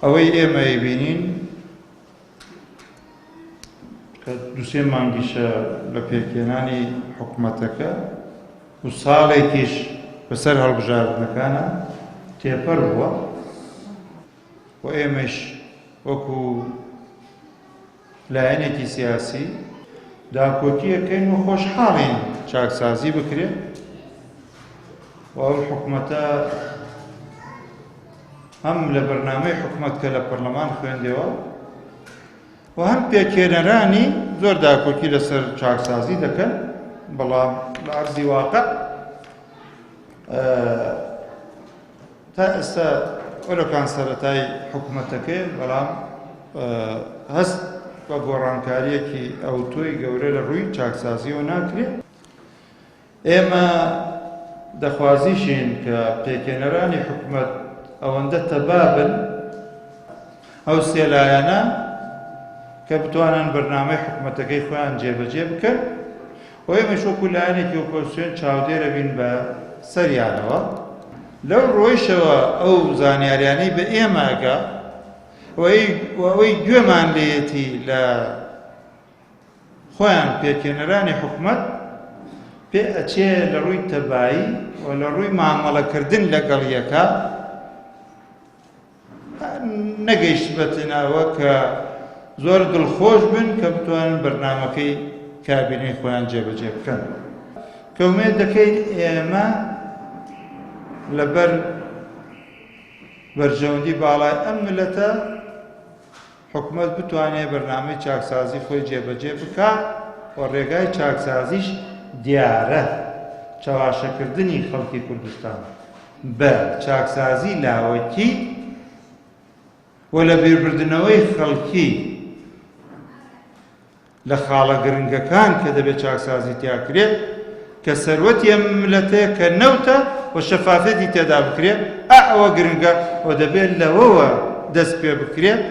ئەوەی ئێمە بینین کە دووسێ مانگیشە لە پێکهێنانی حکوومەتەکە و ساڵێکیش بەسەر هەڵبژاردنەکانە تێپەڕ بووە و ئێمەش وەکو لایەنێکی سیاسی داکۆکیەکەین و خۆشحاڵین چاکسازی بکرێت و ئەو حکوومەتە هەم لە بەرنامەی حکوومەت کە لە پەرلەمان خوێندەوە و هەم پێکهێنەرانی زۆر داکۆکی لەسەر چاکسازی دەکەن، بەڵام لە عەرزی واقع تا ئێستا ئەوەکان سەرەتای حکوومەتەکەی، بەڵام هەست بە گۆڕانکاریەکی ئەوتۆی گەورە لە ڕووی چاکسازیەوە ناکرێت. ئێمە دەخوازیشین کە پێکهێنەرانی حکوومەت ئەوەندە تەبابن ئەو سێ لایەنە کە بتوانن بەرنامەی حکوومەتەکەی خۆیان جێبەجێ بکەن و ئێمەش وەکو لایەنێکی ئۆپۆزیسیۆن چاودێرە بین بە سەریانەوە. لەو ڕۆیشەوە ئەو زانیاریانەی بە ئێمەگە و ئەوەی گوێمان لێیەتی لە خۆیان پێکهێنەرانی حکوومەت پێ ئەچێ لە ڕووی تەبایی و لە ڕووی مامەڵەکردن لەگەڵ یەکە نەگەیشت بەتەناوە کە زۆر دڵخۆش بن کە بتوانن بەرنامەکەی کابینەی خۆیان جێبەجێ بکەن. کە ئومێد دەکەین ئێمە لەبەر بەرژەوەندی باڵای ئەم ملەتە حکوومەت بتوانێت بەرنامەی چاکسازی خۆی جێبەجێ بکات و ڕێگای چاکسازیش دیارە چاواشەکردنی خەڵکی کوردستان بە چاکسازی لاوەکی و لە بیربردنەوەی خەڵکی لە خاڵە گرنگەکان کە دەبێت چاکسازی تیاکرێت کە سەروەتی ئەم ملەتەیە کە نەوتە و شەفافەتی تێدا بکرێت ئەوە گرنگە و دەبێت لەوەوە دەست پێ بکرێت